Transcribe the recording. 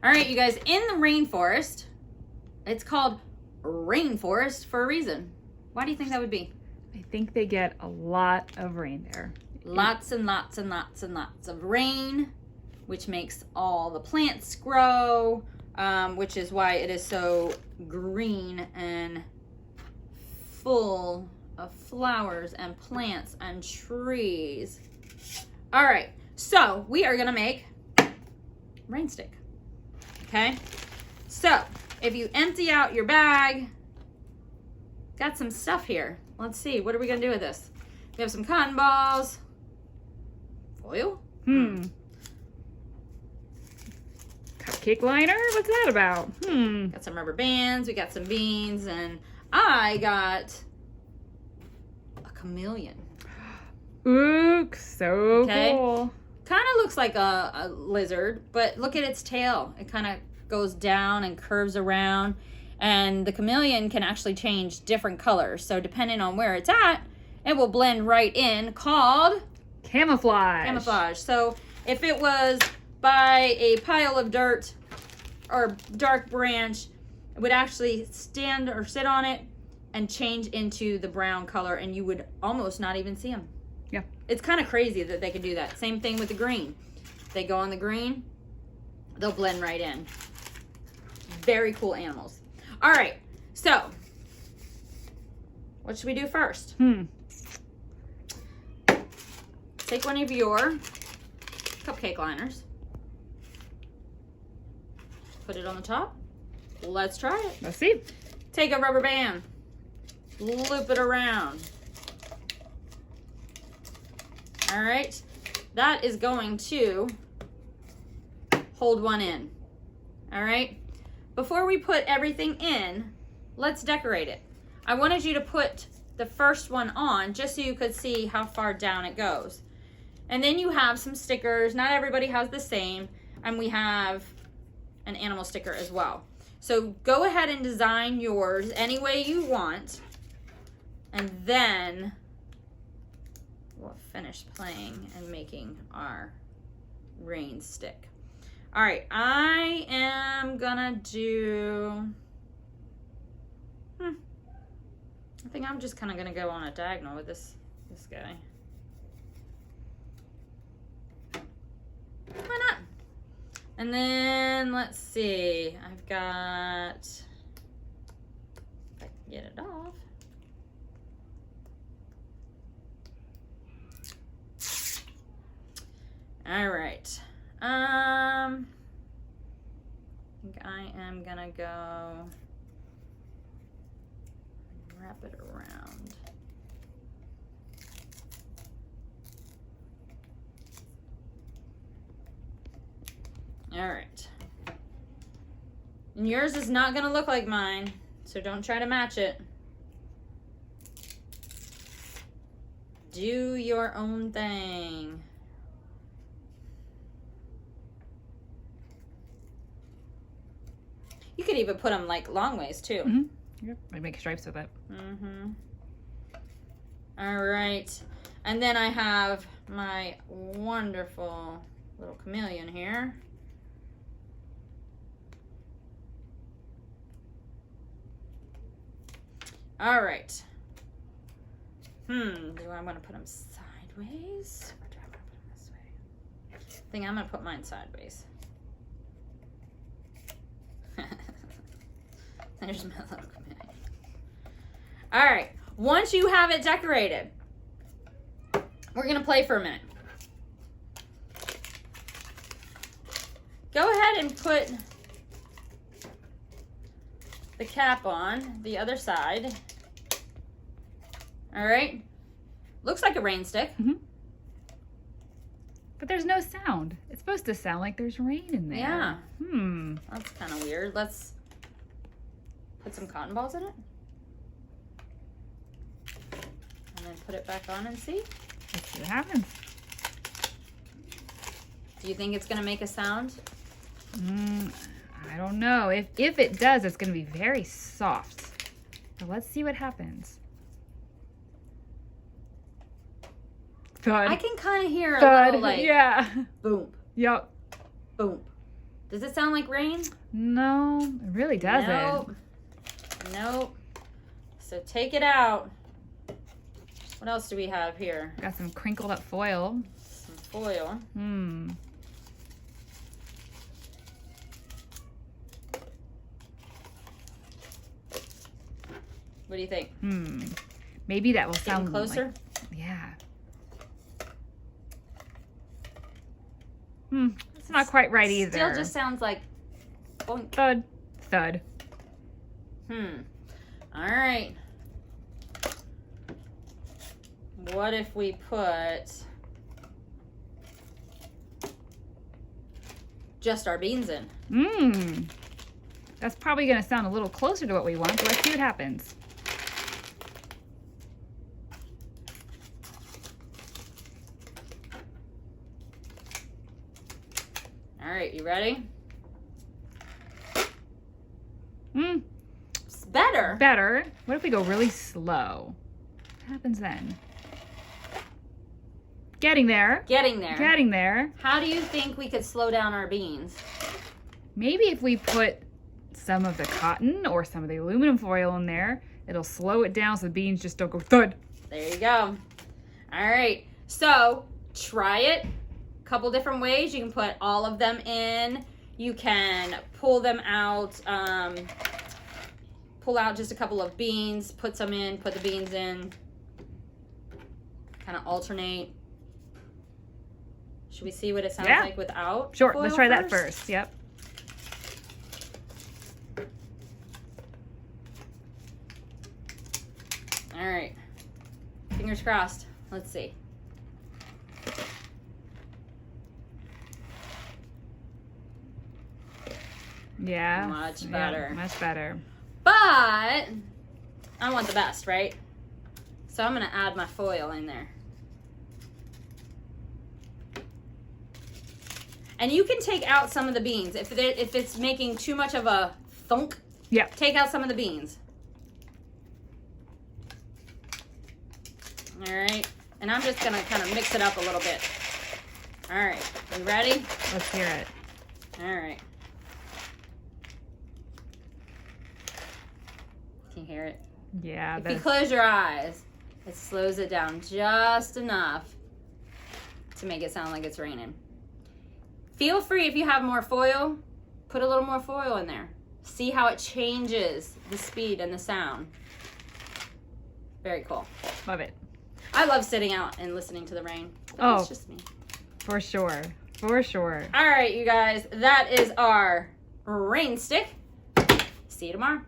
All right, you guys, in the rainforest, it's called rainforest for a reason. Why do you think that would be? I think they get a lot of rain there. Lots and lots and lots and lots of rain, which makes all the plants grow, which is why it is so green and full of flowers and plants and trees. All right, so we are gonna make rain stick. Okay, so if you empty out your bag, got some stuff here. Let's see, what are we gonna do with this? We have some cotton balls, foil. Cupcake liner? What's that about? Got some rubber bands, we got some beans, and I got a chameleon. Ooh, so cool. Kind of looks like a lizard, but look at its tail. It kind of goes down and curves around, and the chameleon can actually change different colors. So depending on where it's at, it will blend right in, called Camouflage. camouflage. So if it was by a pile of dirt or dark branch, it would actually stand or sit on it and change into the brown color, and you would almost not even see them. Yeah. It's kind of crazy that they can do that. Same thing with the green. They go on the green, they'll blend right in. Very cool animals. All right, so what should we do first? Take one of your cupcake liners, put it on the top. Let's try it. Let's see. Take a rubber band, loop it around. All right, that is going to hold one in. All right, before we put everything in, let's decorate it. I wanted you to put the first one on just so you could see how far down it goes. And then you have some stickers. Not everybody has the same, and we have an animal sticker as well. So go ahead and design yours any way you want, and then we'll finish playing and making our rain stick. All right, I am gonna do, I think I'm just kind of gonna go on a diagonal with this guy. Why not? And then let's see, I've got, if I can get it off. All right. I think I am gonna go wrap it around. All right. And yours is not gonna look like mine, so don't try to match it. Do your own thing. You could even put them like long ways too. Yep. I make stripes with it. All right. And then I have my wonderful little chameleon here. All right. Do I want to put them sideways? Or do I want to put them this way? I think I'm going to put mine sideways. There's my little chameleon. All right. Once you have it decorated, we're going to play for a minute. Go ahead and put the cap on the other side. All right. Looks like a rain stick. But there's no sound. It's supposed to sound like there's rain in there. Yeah. That's kind of weird. Let's put some cotton balls in it. And then put it back on and see. Let's see what happens. Do you think it's going to make a sound? I don't know. If it does, it's going to be very soft. So let's see what happens. Thud. I can kind of hear a Thud. little like Yeah. boom, Yep. boom. Does it sound like rain? No, it really doesn't. Nope. Nope. So take it out. What else do we have here? Got some crinkled up foil. Some foil. What do you think? Maybe that will Getting sound closer? like, yeah. It's not quite right either. Still just sounds like boink. Thud. Thud. All right. What if we put just our beans in? That's probably going to sound a little closer to what we want, but let's see what happens. All right, you ready? It's better. Better. What if we go really slow? What happens then? Getting there. Getting there. Getting there. How do you think we could slow down our beans? Maybe if we put some of the cotton or some of the aluminum foil in there, it'll slow it down so the beans just don't go thud. There you go. All right, so try it a couple different ways. You can put all of them in. You can pull them out, pull out just a couple of beans, put some in, put the beans in, kind of alternate. Should we see what it sounds like without? Sure, foil let's try that first. Yep. All right, fingers crossed. Let's see. Yeah. Much better. Yeah, much better. But I want the best, right? So I'm gonna add my foil in there. And you can take out some of the beans. If it's making too much of a thunk, take out some of the beans. All right, and I'm just gonna kind of mix it up a little bit. All right, you ready? Let's hear it. All right. Can you hear it? Yeah. If you close your eyes, it slows it down just enough to make it sound like it's raining. Feel free, if you have more foil, put a little more foil in there. See how it changes the speed and the sound. Very cool. Love it. I love sitting out and listening to the rain. Oh, it's just me. For sure. For sure. All right, you guys, that is our rain stick. See you tomorrow.